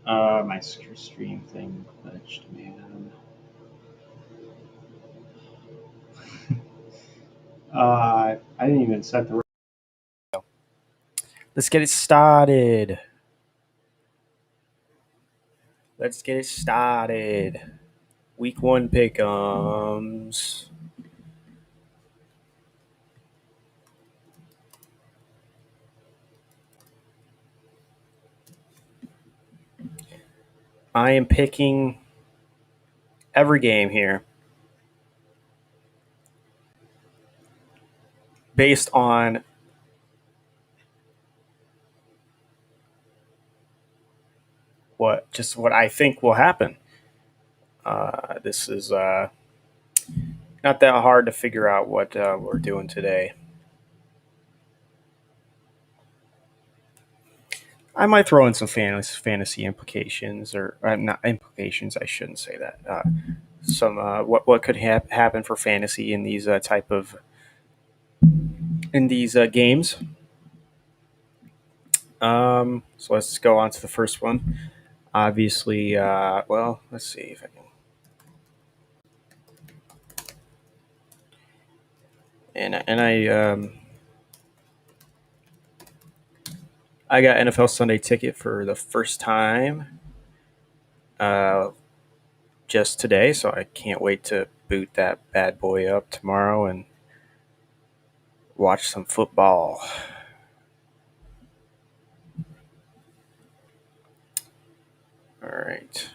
My stream thing glitched, man. I didn't even set the. Let's get it started. Let's get it started. Week 1 pick'ems. I am picking every game here based on what I think will happen. This is not that hard to figure out what we're doing today. I might throw in some fantasy implications, or not implications. I shouldn't say that. Some what could happen for fantasy in these type of in these games. So let's go on to the first one. Obviously, well, let's see if I can. I got NFL Sunday Ticket for the first time uh, just today, so I can't wait to boot that bad boy up tomorrow and watch some football. All right.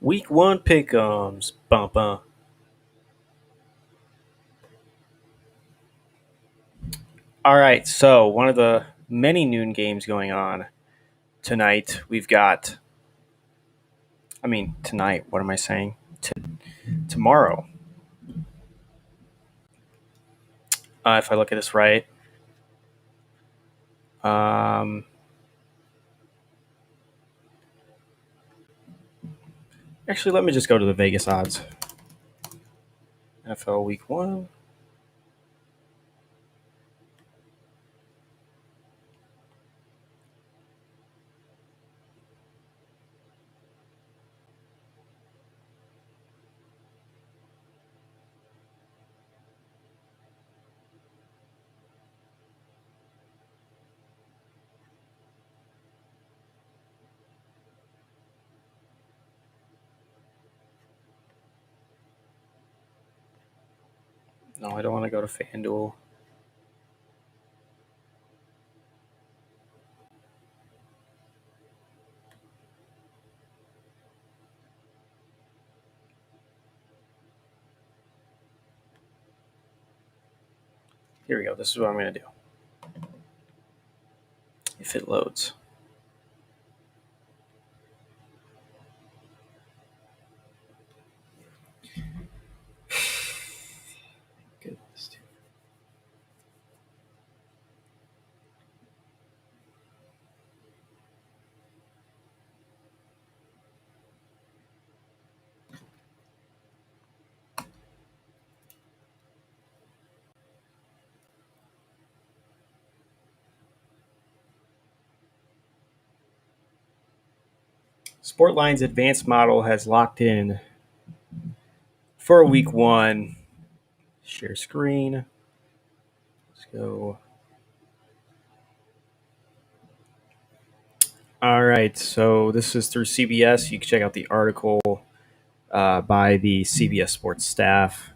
Week 1 pick'ems. Bum bum. All right, so one of the many noon games going on tonight, we've got. I mean, tonight. What am I saying? Tomorrow. If I look at this right. Um, Actually, let me just go to the Vegas odds. NFL Week 1. No, I don't want to go to FanDuel. Here we go. This is what I'm going to do. If it loads. Goodness. Sportline's advanced model has locked in for Week 1. Share screen. Let's go. All right, so this is through CBS. You can check out the article by the CBS Sports staff.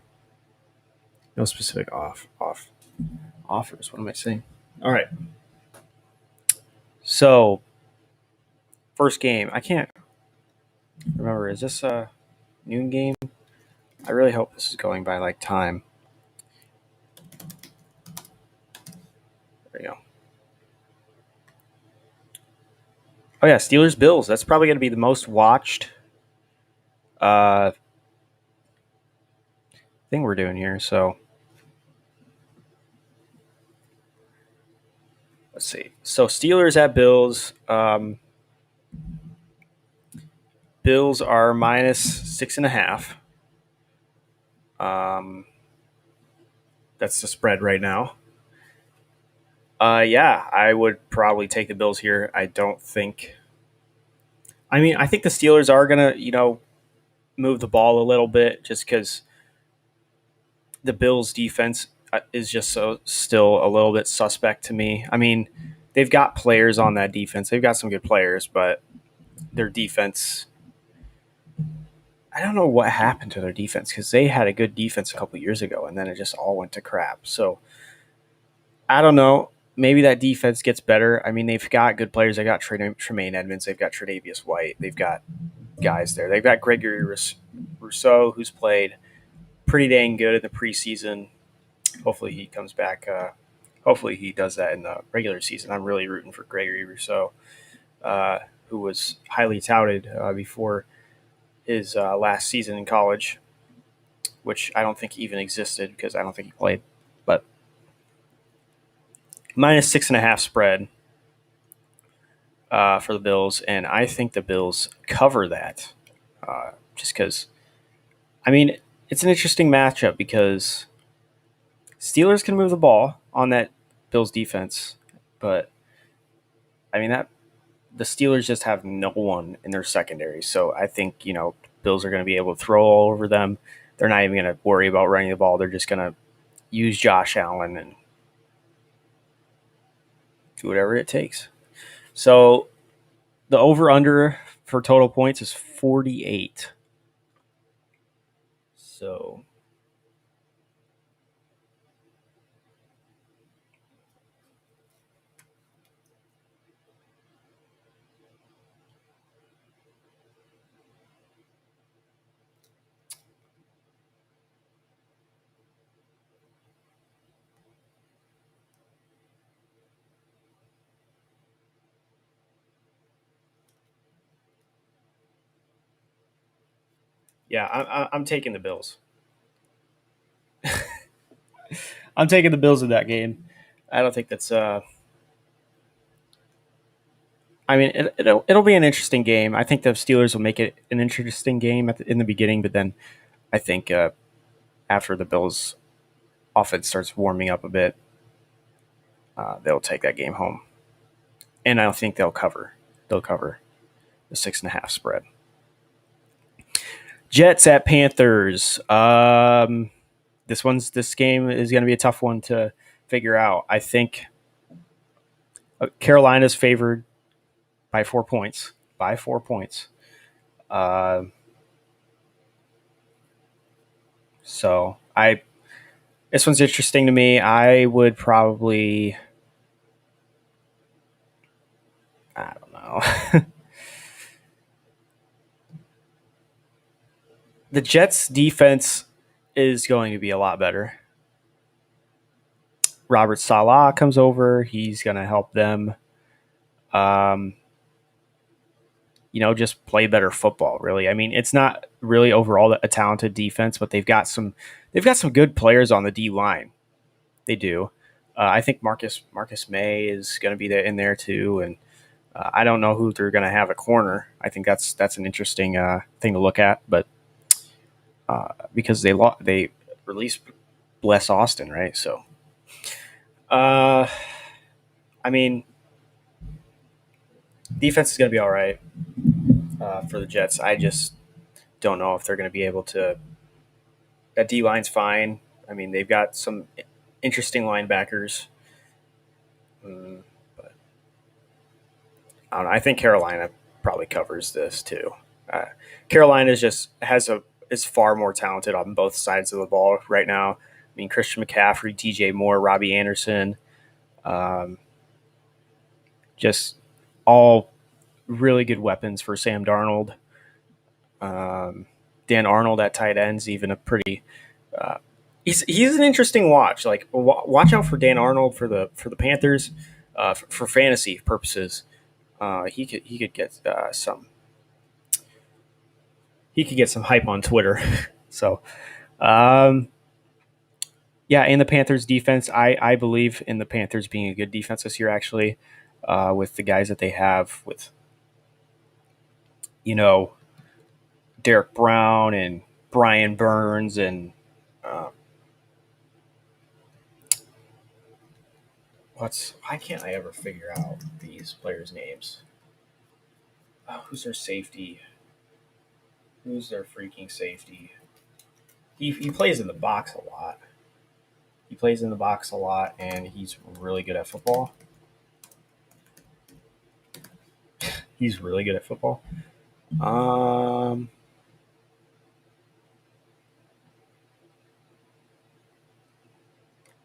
No specific offers. What am I saying? All right. So, first game. I can't remember. Is this a noon game? I really hope this is going by like time. There you go. Oh yeah, Steelers Bills. That's probably going to be the most watched thing we're doing here. So let's see. So Steelers at Bills. Bills are minus 6.5. That's the spread right now. Yeah, I would probably take the Bills here. I don't think. I mean, I think the Steelers are gonna, move the ball a little bit, just because the Bills' defense is just so still a little bit suspect to me. I mean, they've got players on that defense. They've got some good players, but their defense. I don't know what happened to their defense, because they had a good defense a couple years ago, and then it just all went to crap. So I don't know. Maybe that defense gets better. I mean, they've got good players. They got Tremaine Edmonds. They've got Tre'Davious White. They've got guys there. They've got Gregory Rousseau, who's played pretty dang good in the preseason. Hopefully he comes back. Hopefully he does that in the regular season. I'm really rooting for Gregory Rousseau, who was highly touted before his last season in college, which I don't think even existed because I don't think he played. But minus 6.5 spread for the Bills, and I think the Bills cover that, just because. I mean, it's an interesting matchup because Steelers can move the ball on that Bills defense, but I mean that the Steelers just have no one in their secondary. So I think Bills are going to be able to throw all over them. They're not even going to worry about running the ball. They're just going to use Josh Allen and do whatever it takes. So the over under for total points is 48. So yeah, I'm taking the Bills. I'm taking the Bills in that game. I don't think that's. I mean, it'll be an interesting game. I think the Steelers will make it an interesting game in the beginning, but then I think after the Bills' offense starts warming up a bit, they'll take that game home, and I don't think they'll cover. They'll cover the 6.5 spread. Jets at Panthers. This game is going to be a tough one to figure out. I think Carolina's favored by 4 points. By 4 points. So this one's interesting to me. I would probably, I don't know. The Jets defense is going to be a lot better. Robert Saleh comes over. He's going to help them, just play better football, really. I mean, it's not really overall a talented defense, but they've got some good players on the D line. They do. I think Marcus May is going to be in there too, and I don't know who they're going to have a corner. I think that's an interesting thing to look at, but because they released Bless Austin, right? So, I mean, defense is going to be all right for the Jets. I just don't know if they're going to be able to. That D line's fine. I mean, they've got some interesting linebackers. But I don't know. I think Carolina probably covers this too. Carolina is far more talented on both sides of the ball right now. I mean, Christian McCaffrey, DJ Moore, Robbie Anderson, just all really good weapons for Sam Darnold. Dan Arnold at tight ends, even a pretty. He's an interesting watch. Like watch out for Dan Arnold for the Panthers, for fantasy purposes. He could get some. He could get some hype on Twitter. So, um, yeah, in the Panthers defense, I believe in the Panthers being a good defense this year. Actually, with the guys that they have, with you know Derek Brown and Brian Burns and uh, why can't I ever figure out these players' names? Who's their safety? Who's their freaking safety? He plays in the box a lot. He plays in the box a lot, and he's really good at football. He's really good at football. Um,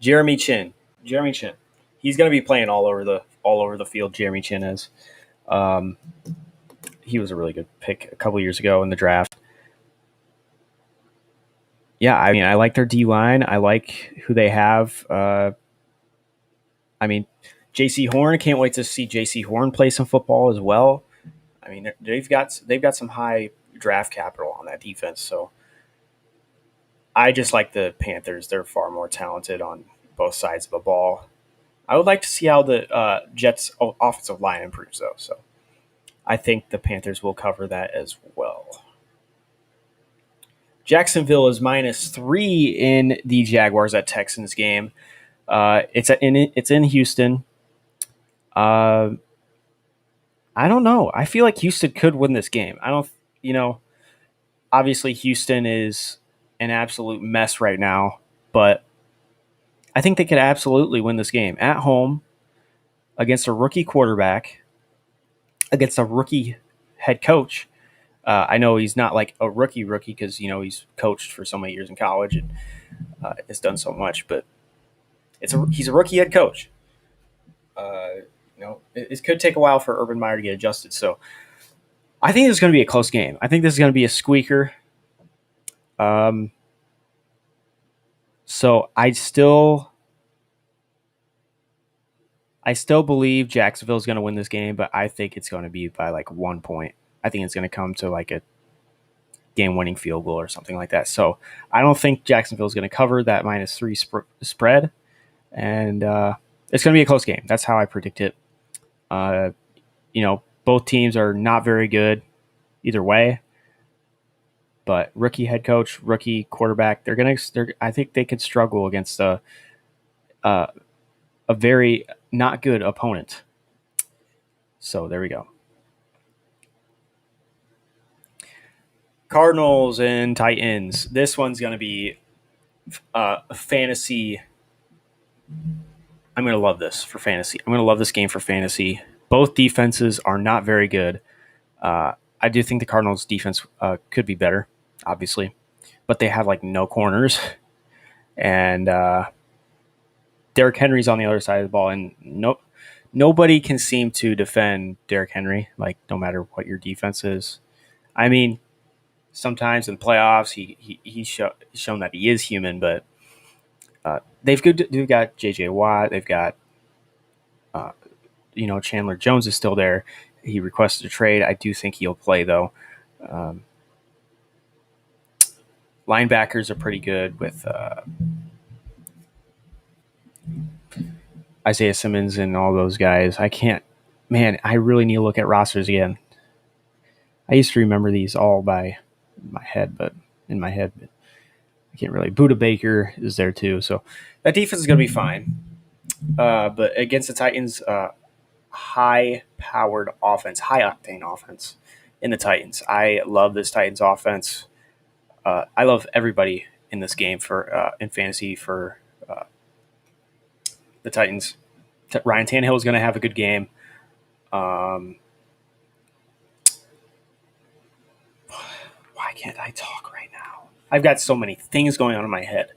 Jeremy Chin. Jeremy Chin. He's going to be playing all over the field. Jeremy Chin is. Um, he was a really good pick a couple years ago in the draft. Yeah, I mean, I like their D line. I like who they have. I mean, J.C. Horn. Can't wait to see J.C. Horn play some football as well. I mean, they've got some high draft capital on that defense. So I just like the Panthers. They're far more talented on both sides of the ball. I would like to see how the Jets' offensive line improves, though. So I think the Panthers will cover that as well. Jacksonville is -3 in the Jaguars at Texans game. It's in Houston. Uh, I don't know. I feel like Houston could win this game. I don't. Obviously Houston is an absolute mess right now, but I think they could absolutely win this game at home against a rookie quarterback, against a rookie head coach. I know he's not like a rookie because he's coached for so many years in college and has done so much, but he's a rookie head coach. It could take a while for Urban Meyer to get adjusted. So I think this is going to be a close game. I think this is going to be a squeaker. So I still believe Jacksonville is going to win this game, but I think it's going to be by like 1 point. I think it's going to come to like a game-winning field goal or something like that. So I don't think Jacksonville is going to cover that -3 spread, and it's going to be a close game. That's how I predict it. Both teams are not very good either way, but rookie head coach, rookie quarterback, I think they could struggle against a very not good opponent. So there we go. Cardinals and Titans. This one's going to be fantasy. I'm going to love this for fantasy. I'm going to love this game for fantasy. Both defenses are not very good. I do think the Cardinals' defense could be better, obviously, but they have like no corners, and Derrick Henry's on the other side of the ball, and nobody can seem to defend Derrick Henry. Like no matter what your defense is. I mean, sometimes in playoffs he's shown that he is human, but they've got J.J. Watt. They've got Chandler Jones is still there. He requested a trade. I do think he'll play though. Linebackers are pretty good with Isaiah Simmons and all those guys. I really need to look at rosters again. I used to remember these all by my head, but I can't really. Buda Baker is there too, so that defense is going to be fine. But against the Titans, high-powered offense, high-octane offense in the Titans. I love this Titans offense. I love everybody in this game for in fantasy for the Titans. Ryan Tannehill is going to have a good game. Why can't I talk right now? I've got so many things going on in my head.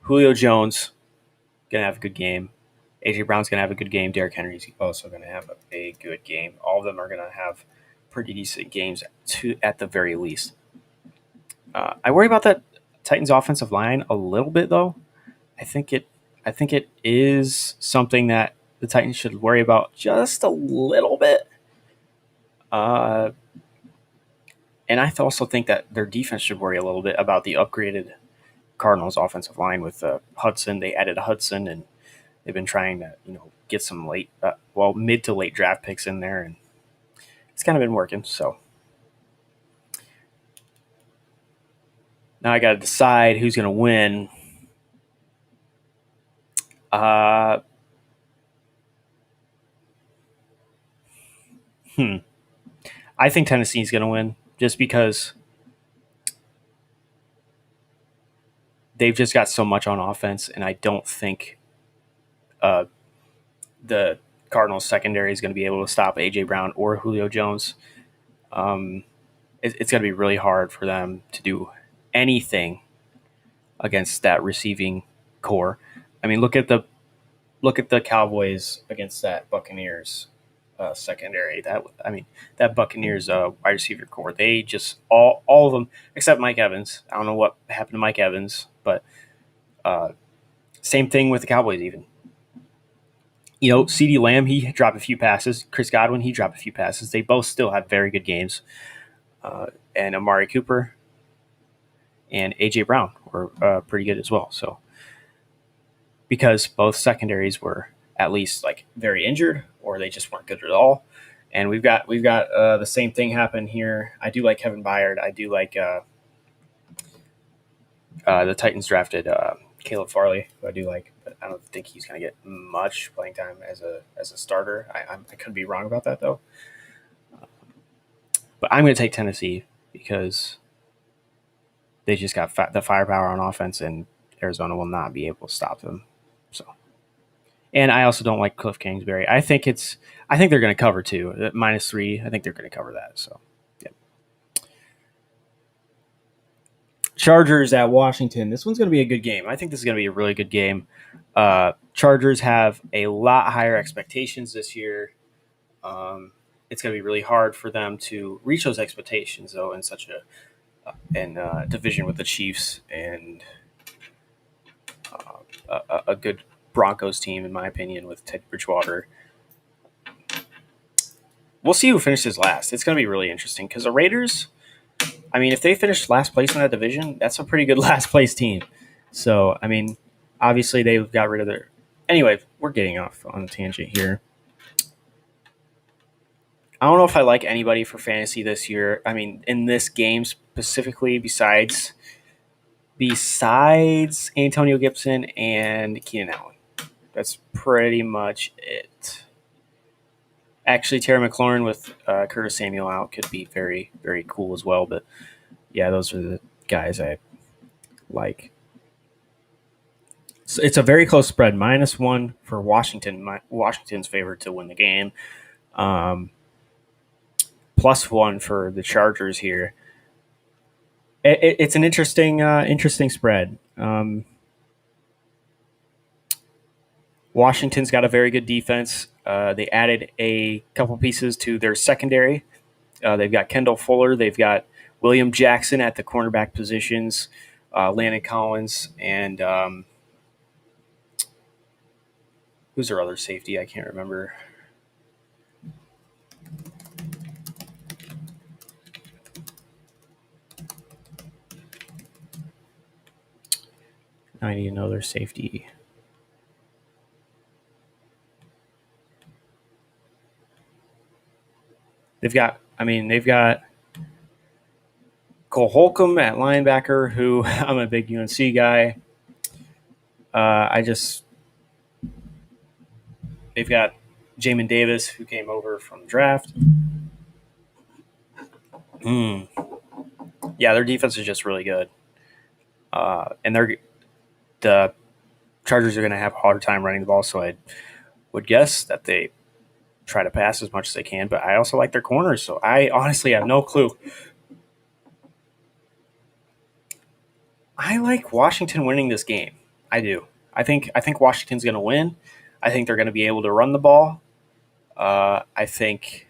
Julio Jones going to have a good game. A.J. Brown's going to have a good game. Derrick Henry's also going to have a good game. All of them are going to have pretty decent games at the very least. I worry about that Titans offensive line a little bit, though. I think it is something that the Titans should worry about just a little bit. And I also think that their defense should worry a little bit about the upgraded Cardinals offensive line with Hudson. They added Hudson, and they've been trying to get some mid to late draft picks in there, and it's kind of been working. So now I got to decide who's going to win. I think Tennessee's going to win just because they've just got so much on offense, and I don't think the Cardinals secondary is going to be able to stop A.J. Brown or Julio Jones. It's going to be really hard for them to do anything against that receiving core. I mean, look at the Cowboys against that Buccaneers secondary. That Buccaneers wide receiver core. They just all of them except Mike Evans. I don't know what happened to Mike Evans, but same thing with the Cowboys. Even CeeDee Lamb, he dropped a few passes. Chris Godwin, he dropped a few passes. They both still had very good games. And Amari Cooper and A.J. Brown were pretty good as well. So because both secondaries were at least very injured, or they just weren't good at all. And we've got the same thing happen here. I do like Kevin Byard. I do like the Titans drafted Caleb Farley, who I do like, but I don't think he's going to get much playing time as a starter. I could be wrong about that though. But I'm going to take Tennessee because they just got the firepower on offense, and Arizona will not be able to stop them. So, and I also don't like Cliff Kingsbury. I think they're going to cover too. -3. I think they're going to cover that. So, yeah. Chargers at Washington. This one's going to be a good game. I think this is going to be a really good game. Chargers have a lot higher expectations this year. It's going to be really hard for them to reach those expectations, though, in such a division with the Chiefs and a good Broncos team, in my opinion, with Teddy Bridgewater. We'll see who finishes last. It's going to be really interesting because the Raiders, if they finish last place in that division, that's a pretty good last place team. So, obviously they've got rid of their... Anyway, we're getting off on a tangent here. I don't know if I like anybody for fantasy this year. In this game specifically, besides Antonio Gibson and Keenan Allen. That's pretty much it. Actually, Terry McLaurin with Curtis Samuel out could be very, very cool as well. But yeah, those are the guys I like. So it's a very close spread, -1 for Washington. Washington's favored to win the game. +1 for the Chargers here. It's an interesting spread. Washington's got a very good defense. They added a couple pieces to their secondary. They've got Kendall Fuller. They've got William Jackson at the cornerback positions, Landon Collins, and who's their other safety? I can't remember. I need another safety. They've got Cole Holcomb at linebacker, who I'm a big UNC guy. They've got Jamin Davis, who came over from draft. Yeah, their defense is just really good. And the Chargers are going to have a harder time running the ball, so I would guess that they try to pass as much as they can. But I also like their corners, so I honestly have no clue. I like Washington winning this game. I do. I think Washington's going to win. I think they're going to be able to run the ball. I think,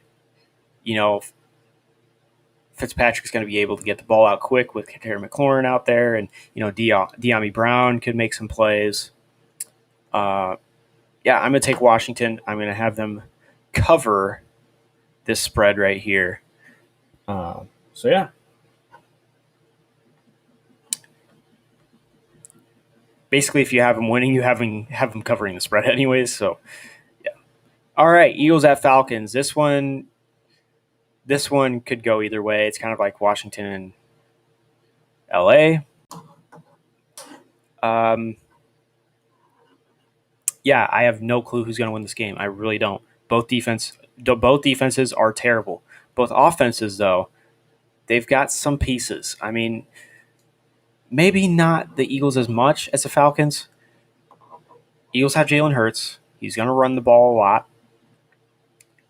Fitzpatrick's going to be able to get the ball out quick with Terry McLaurin out there, and De'Ami Brown could make some plays. I'm going to take Washington. I'm going to have them cover this spread right here. Basically, if you have them winning, you have them covering the spread anyways. So, yeah. All right, Eagles at Falcons. This one could go either way. It's kind of like Washington and LA. I have no clue who's going to win this game. I really don't. Both defenses are terrible. Both offenses, though, they've got some pieces. I mean, maybe not the Eagles as much as the Falcons. Eagles have Jalen Hurts. He's going to run the ball a lot.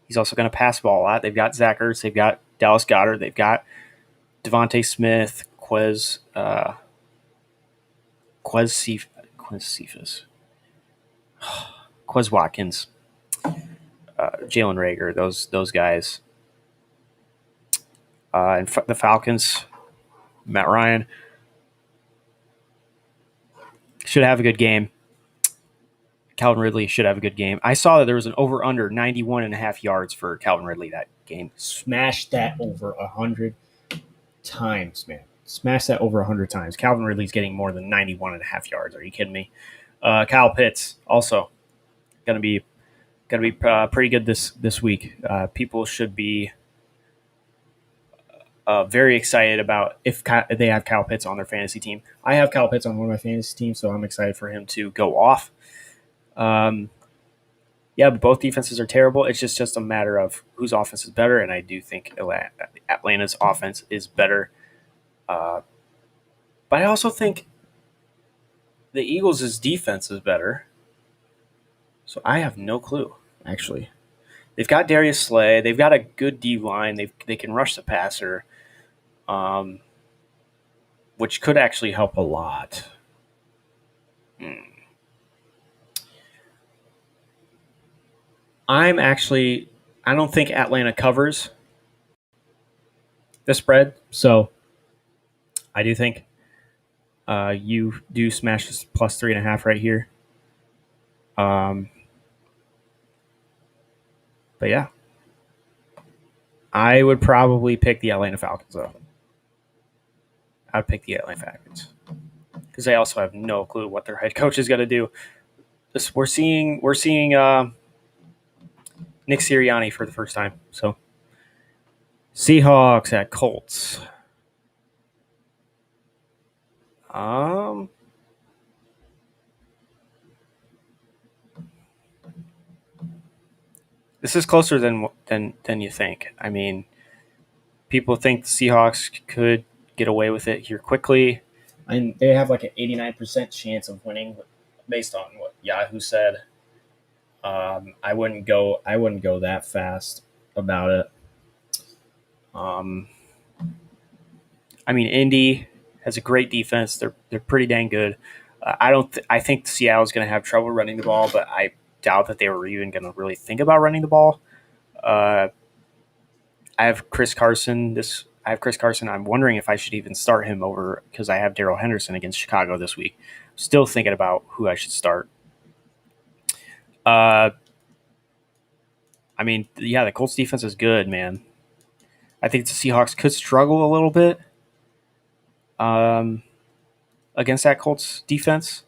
He's also going to pass the ball a lot. They've got Zach Ertz. They've got Dallas Goedert. They've got Devontae Smith, Quez Watkins, Jalen Reagor, those guys. And the Falcons, Matt Ryan, should have a good game. Calvin Ridley should have a good game. I saw that there was an over-under 91.5 yards for Calvin Ridley that game. Smash that over 100 times, man. Smash that over 100 times. Calvin Ridley's getting more than 91.5 yards. Are you kidding me? Kyle Pitts also going to be pretty good this week. People should be very excited about if they have Kyle Pitts on their fantasy team. I have Kyle Pitts on one of my fantasy teams, so I'm excited for him to go off. But both defenses are terrible. It's just a matter of whose offense is better, and I do think Atlanta's offense is better. But I also think the Eagles' defense is better. So I have no clue, actually. They've got Darius Slay. They've got a good D-line. They can rush the passer, which could actually help a lot. I don't think Atlanta covers the spread, so I do think you do smash this plus 3.5 right here. But yeah, I would probably pick the Atlanta Falcons, though. I'd pick the Atlanta Falcons because they also have no clue what their head coach is going to do. We're seeing Nick Sirianni for the first time. So Seahawks at Colts. This is closer than you think. I mean, people think the Seahawks could get away with it here quickly. And they have like an 89% chance of winning based on what Yahoo said. I wouldn't go that fast about it. Indy has a great defense. They're pretty dang good. I think Seattle's going to have trouble running the ball, but I doubt that they were even going to really think about running the ball. I have Chris Carson. I'm wondering if I should even start him over because I have Darrell Henderson against Chicago this week. Still thinking about who I should start. The Colts defense is good, man. I think the Seahawks could struggle a little bit against that Colts defense.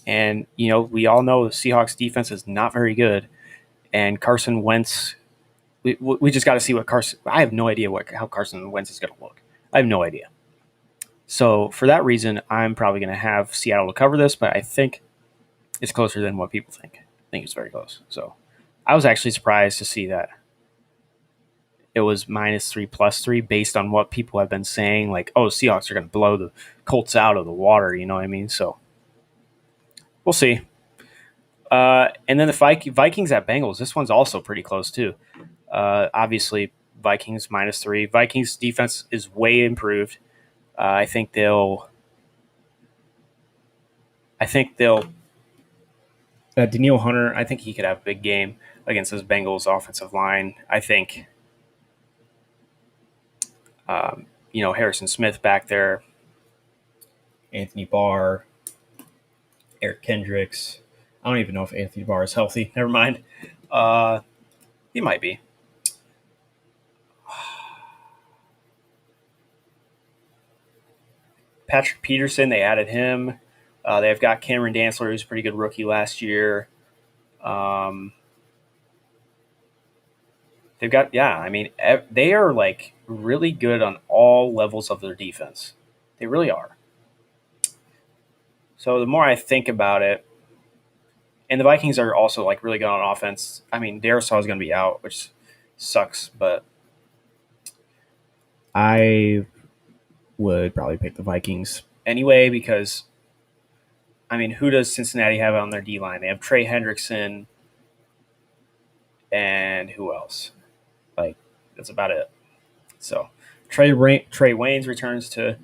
And, we all know the Seahawks defense is not very good. And Carson Wentz, we just got to see what Carson – I have no idea how Carson Wentz is going to look. I have no idea. So, for that reason, I'm probably going to have Seattle to cover this, but I think it's closer than what people think. I think it's very close. So, I was actually surprised to see that it was -3, +3 based on what people have been saying. Like, Seahawks are going to blow the Colts out of the water. You know what I mean? So, we'll see. And then the Vikings at Bengals. This one's also pretty close, too. Obviously, Vikings -3. Vikings defense is way improved. I think they'll Danielle Hunter, I think he could have a big game against this Bengals offensive line. I think, Harrison Smith back there, Anthony Barr, Eric Kendricks. I don't even know if Anthony Barr is healthy. Never mind. He might be. Patrick Peterson, they added him. They've got Cameron Dantzler, who's a pretty good rookie last year. They've got, they are like really good on all levels of their defense. They really are. So the more I think about it, and the Vikings are also like really good on offense. I mean, Darisaw is going to be out, which sucks, but I would probably pick the Vikings anyway because, I mean, who does Cincinnati have on their D line? They have Trey Hendrickson, and who else? Like, that's about it. So Trey Waynes returns to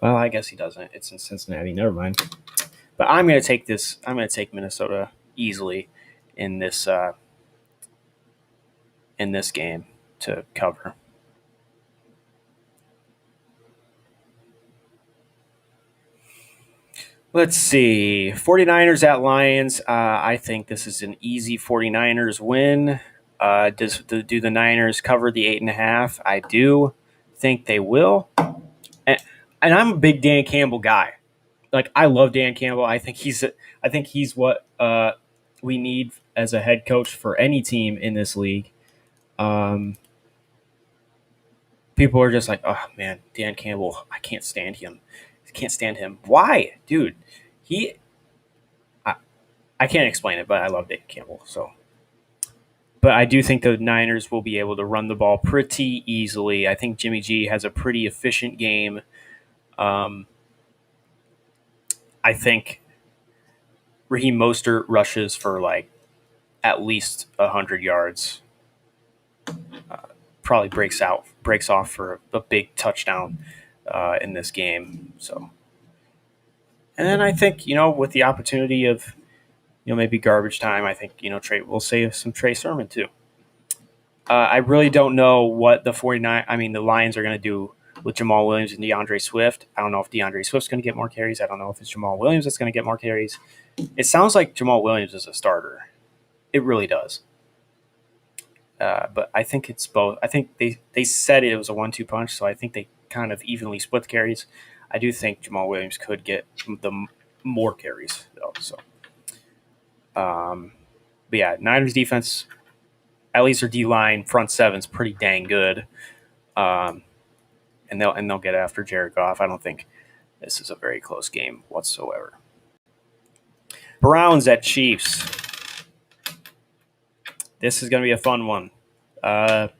well, I guess he doesn't. It's in Cincinnati. Never mind. But I'm going to take this. I'm going to take Minnesota easily in this game to cover. Let's see. 49ers at Lions. I think this is an easy 49ers win. Do the Niners cover the 8.5? I do think they will. And I'm a big Dan Campbell guy. Like, I love Dan Campbell. I think he's what we need as a head coach for any team in this league. People are just like, oh man, Dan Campbell, I can't stand him. Why, dude? I can't explain it, but I love Dan Campbell. So, but I do think the Niners will be able to run the ball pretty easily. I think Jimmy G has a pretty efficient game. I think Raheem Mostert rushes for like at least 100 yards. Probably breaks off for a big touchdown in this game. So, and then I think with the opportunity of maybe garbage time, I think we'll save some Trey Sermon too. I really don't know what the Lions are going to do with Jamal Williams and DeAndre Swift. I don't know if DeAndre Swift's going to get more carries. I don't know if it's Jamal Williams that's going to get more carries. It sounds like Jamal Williams is a starter. It really does. But I think it's both. I think they said it was a 1-2 punch, so I think they kind of evenly split the carries. I do think Jamal Williams could get the more carries, though. So, but yeah, Niners defense, at least their D line front seven's pretty dang good. And they'll get after Jared Goff. I don't think this is a very close game whatsoever. Browns at Chiefs. This is going to be a fun one. The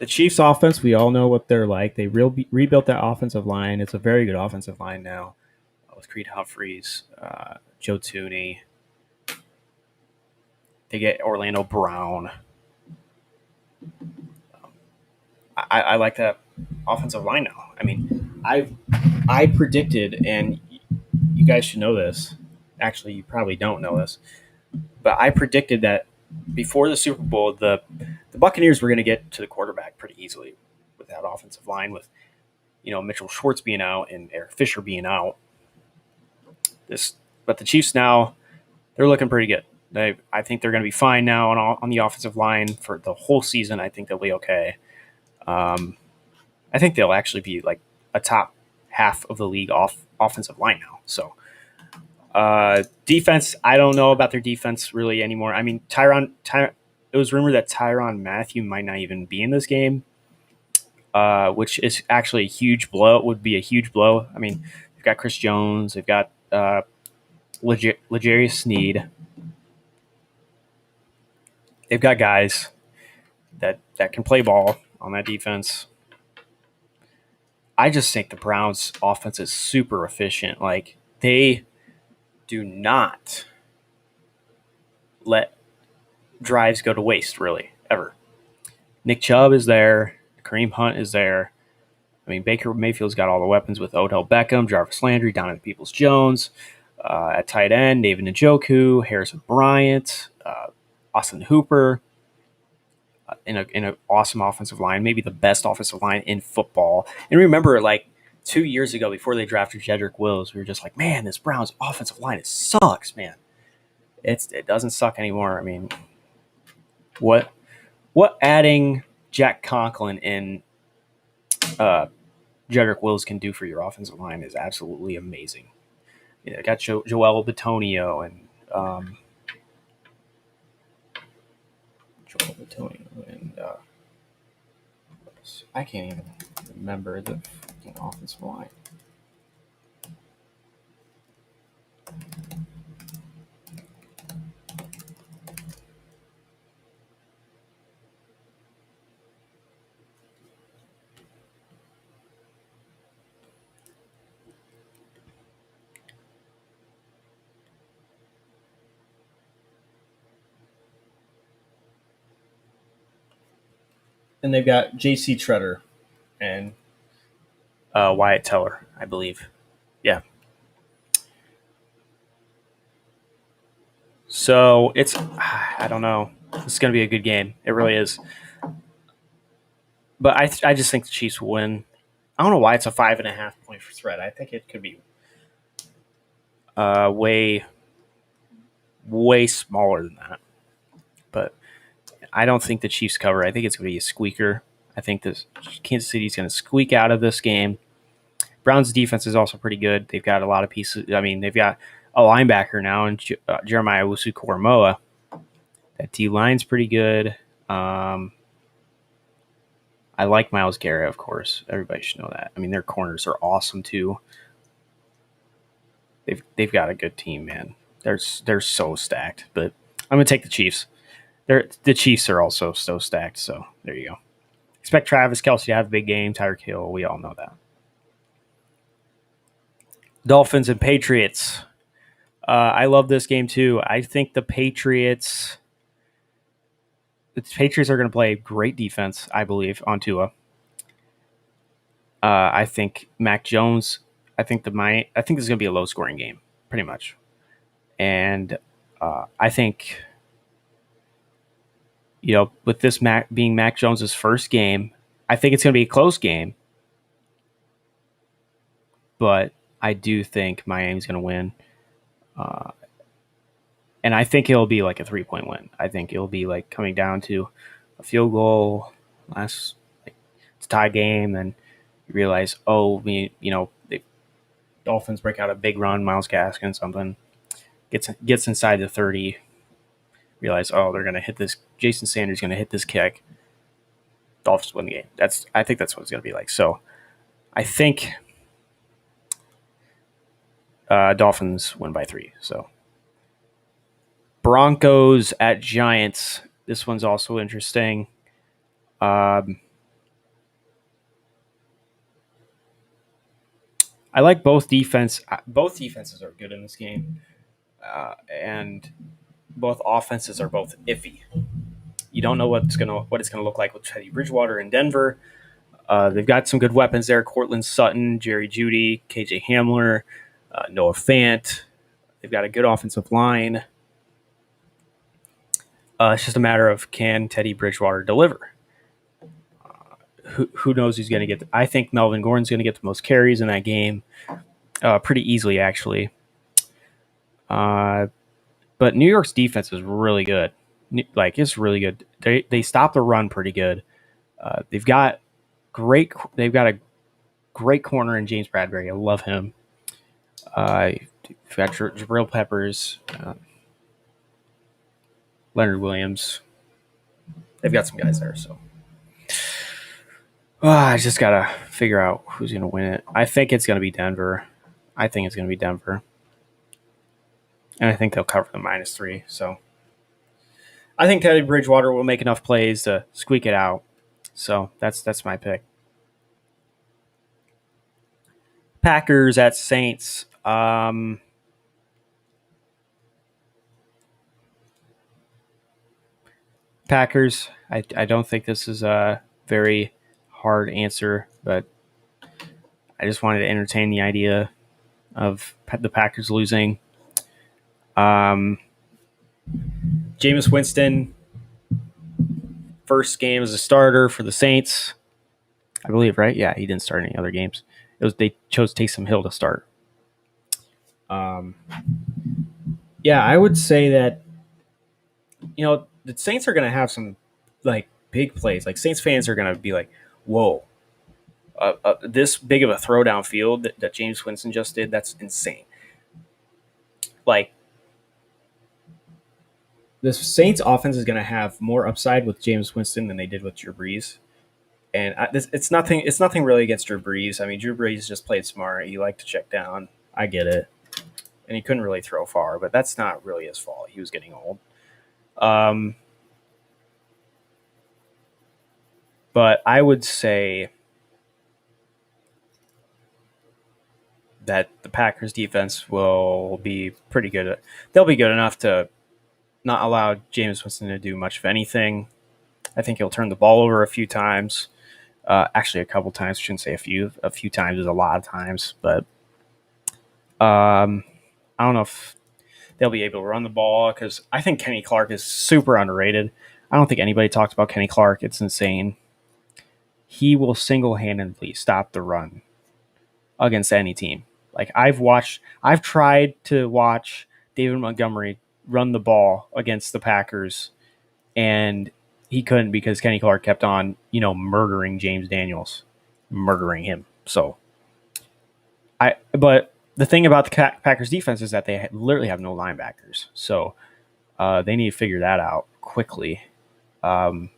Chiefs offense, we all know what they're like. They rebuilt that offensive line. It's a very good offensive line now with Creed Humphreys, Joe Thuney. They get Orlando Brown. I like that offensive line now. I mean, I predicted, and you guys should know this. Actually, you probably don't know this, but I predicted that before the Super Bowl, the Buccaneers were going to get to the quarterback pretty easily with that offensive line, with Mitchell Schwartz being out and Eric Fisher being out. But the Chiefs now, they're looking pretty good. I think they're going to be fine now on the offensive line for the whole season. I think they'll be okay. I think they'll actually be like a top half of the league offensive line now. So defense, I don't know about their defense really anymore. I mean, it was rumored that Tyrann Mathieu might not even be in this game, which is actually a huge blow. It would be a huge blow. I mean, they've got Chris Jones. They've got L'Jarius Sneed. They've got guys that can play ball on that defense. I just think the Browns' offense is super efficient. Like, they do not let drives go to waste, really, ever. Nick Chubb is there. Kareem Hunt is there. I mean, Baker Mayfield's got all the weapons with Odell Beckham, Jarvis Landry, Donovan Peoples-Jones. At tight end, David Njoku, Harrison Bryant, Austin Hooper, in an awesome offensive line, maybe the best offensive line in football. And remember, like 2 years ago, before they drafted Jedrick Wills, we were just like, man, this Browns offensive line, it sucks, man. It doesn't suck anymore. I mean, what adding Jack Conklin and Jedrick Wills can do for your offensive line is absolutely amazing. You know, got Joel Bitonio and I can't even remember the offensive line. And they've got J.C. Treader and Wyatt Teller, I believe. Yeah. So it's, I don't know. This is going to be a good game. It really is. But I just think the Chiefs will win. I don't know why it's a 5.5 point spread. I think it could be way smaller than that. But I don't think the Chiefs cover. I think it's going to be a squeaker. I think this Kansas City is going to squeak out of this game. Browns' defense is also pretty good. They've got a lot of pieces. I mean, they've got a linebacker now, and Jeremiah Owusu-Koramoah. That D-line's pretty good. I like Myles Garrett, of course. Everybody should know that. I mean, their corners are awesome too. They've got a good team, man. They're so stacked. But I'm gonna take the Chiefs. The Chiefs are also so stacked. So there you go. Expect Travis Kelce to have a big game. Tyreek Hill, we all know that. Dolphins and Patriots. I love this game too. I think the Patriots are going to play great defense, I believe, on Tua. I think Mac Jones. I think this is going to be a low-scoring game, pretty much. And I think, with this being Mac Jones' first game, I think it's going to be a close game. But I do think Miami's going to win. And I think it'll be like a 3-point win. I think it'll be like coming down to a field goal, it's a tie game, and you realize, the Dolphins break out a big run, Myles Gaskin, something, gets inside the 30, realize, they're going to hit this, Jason Sanders going to hit this kick, Dolphins win the game. I think that's what it's going to be like. So I think Dolphins win by 3, so. Broncos at Giants. This one's also interesting. I like both defense. Both defenses are good in this game, and both offenses are both iffy. You don't know what it's gonna look like with Teddy Bridgewater in Denver. They've got some good weapons there: Cortland Sutton, Jerry Jeudy, KJ Hamler, Noah Fant. They've got a good offensive line. It's just a matter of, can Teddy Bridgewater deliver? Who knows who's going to get? I think Melvin Gordon's going to get the most carries in that game, pretty easily, actually. But New York's defense is really good. It's really good. They stop the run pretty good. They've got a great corner in James Bradbury. I love him. You've got Jabril Peppers. Leonard Williams. They've got some guys there, so I just gotta figure out who's gonna win it. I think it's gonna be Denver. And I think they'll cover the -3. So I think Teddy Bridgewater will make enough plays to squeak it out. So that's my pick. Packers at Saints. Packers. I don't think this is a very hard answer, but I just wanted to entertain the idea of the Packers losing. Jameis Winston, first game as a starter for the Saints, I believe, right? Yeah, he didn't start any other games. They chose Taysom Hill to start. Yeah, I would say that the Saints are going to have some big plays. Like Saints fans are going to be like, "Whoa, this big of a throwdown field that James Winston just did, that's insane." Like, the Saints offense is going to have more upside with James Winston than they did with Drew Brees. And it's nothing really against Drew Brees. I mean, Drew Brees just played smart. He liked to check down. I get it. And he couldn't really throw far, but that's not really his fault. He was getting old. But I would say that the Packers defense will be pretty good. They'll be good enough to not allow James Winston to do much of anything. I think he'll turn the ball over a few times. Actually, a couple times. I shouldn't say a few. A few times is a lot of times. But I don't know if they'll be able to run the ball because I think Kenny Clark is super underrated. I don't think anybody talks about Kenny Clark. It's insane. He will single-handedly stop the run against any team. Like I've tried to watch David Montgomery run the ball against the Packers, and he couldn't because Kenny Clark kept on, murdering James Daniels, murdering him. So, but the thing about the Packers defense is that they literally have no linebackers. So, they need to figure that out quickly. Don't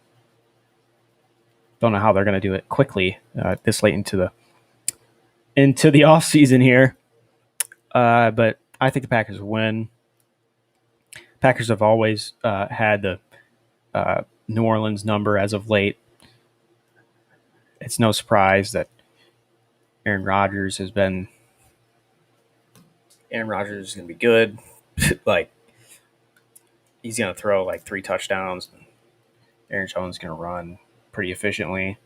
know how they're going to do it quickly this late into the off season here. But I think the Packers win. Packers have always had the New Orleans number as of late. It's no surprise that Aaron Rodgers is going to be good. Like, he's going to throw 3 touchdowns. Aaron Jones is going to run pretty efficiently.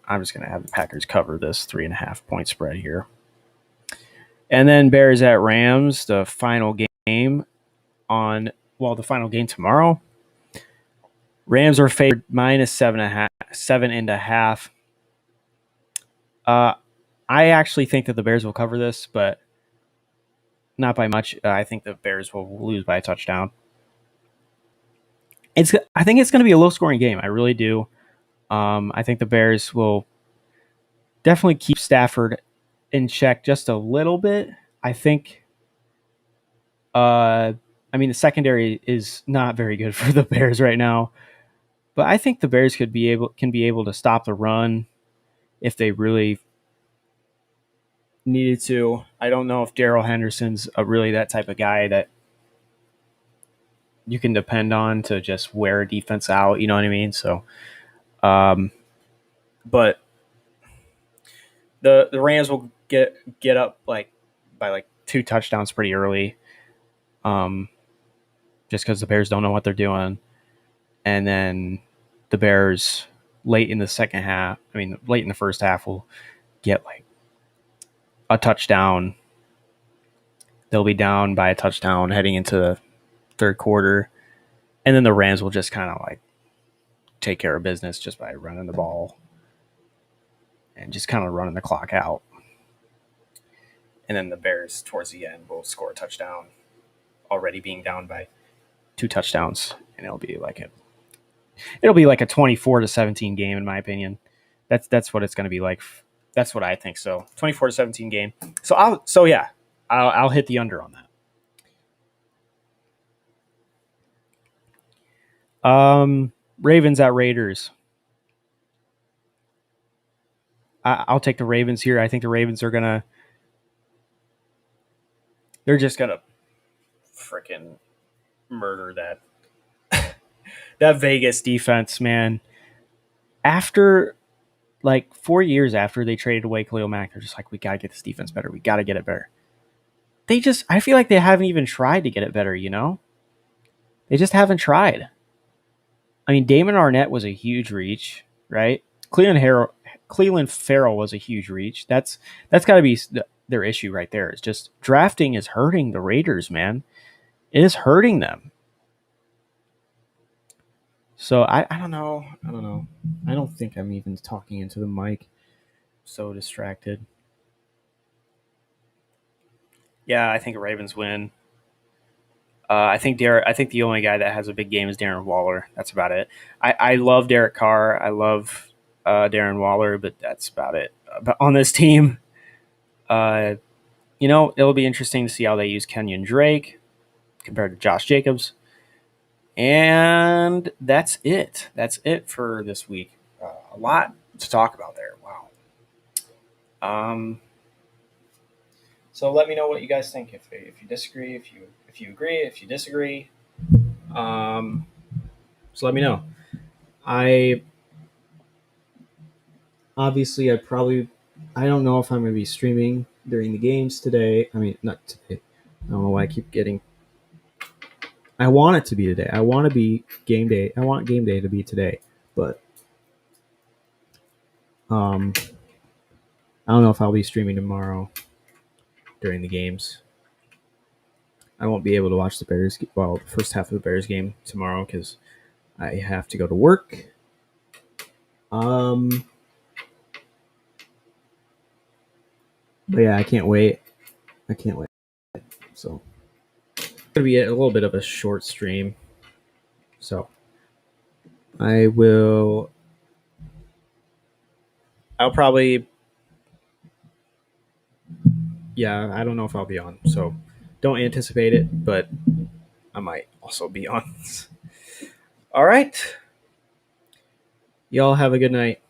I'm just going to have the Packers cover this 3.5 point spread here. And then Bears at Rams, the final game the final game tomorrow. Rams are favored -7.5. I actually think that the Bears will cover this, but not by much. I think the Bears will lose by a touchdown. I think it's going to be a low-scoring game. I really do. I think the Bears will definitely keep Stafford in check just a little bit. I think. The secondary is not very good for the Bears right now, but I think the Bears can be able to stop the run if they really needed to. I don't know if Darrell Henderson's really that type of guy that you can depend on to just wear a defense out. You know what I mean? So, but the Rams will get up by 2 touchdowns pretty early. Just because the Bears don't know what they're doing. And then the Bears late in the first half will get a touchdown. They'll be down by a touchdown heading into the third quarter. And then the Rams will just kind of take care of business just by running the ball and just kind of running the clock out. And then the Bears towards the end will score a touchdown, already being down by 2 touchdowns, and it'll be like a 24-17 game in my opinion. That's what it's going to be like. That's what I think. So 24-17 game. So I'll hit the under on that. Ravens at Raiders. I'll take the Ravens here. I think the Ravens they're just gonna freaking murder that Vegas defense, man. After 4 years after they traded away Khalil Mack, they're just we gotta get this defense better. We gotta get it better. I feel like they haven't even tried to get it better, They just haven't tried. I mean, Damon Arnett was a huge reach, right? Cleveland Cleveland Farrell was a huge reach. That's got to be their issue right there. It's just drafting is hurting the Raiders, man. It is hurting them. So I don't know. I don't think I'm even talking into the mic. So distracted. Yeah, I think Ravens win. I think the only guy that has a big game is Darren Waller. That's about it. I love Derek Carr. I love Darren Waller, but that's about it. But on this team, it'll be interesting to see how they use Kenyon Drake compared to Josh Jacobs. And that's it. That's it for this week. A lot to talk about there. Wow. So let me know what you guys think. If you disagree, if you agree, if you disagree. So let me know. I don't know if I'm going to be streaming during the games today. I mean, not today. I don't know why I keep getting. I want it to be today. I want to be game day. I want game day to be today, but I don't know if I'll be streaming tomorrow during the games. I won't be able to watch the first half of the Bears game tomorrow because I have to go to work. But yeah, I can't wait. So it's gonna be a little bit of a short stream. So I'll probably, I don't know if I'll be on. So don't anticipate it, but I might also be on. All right. Y'all have a good night.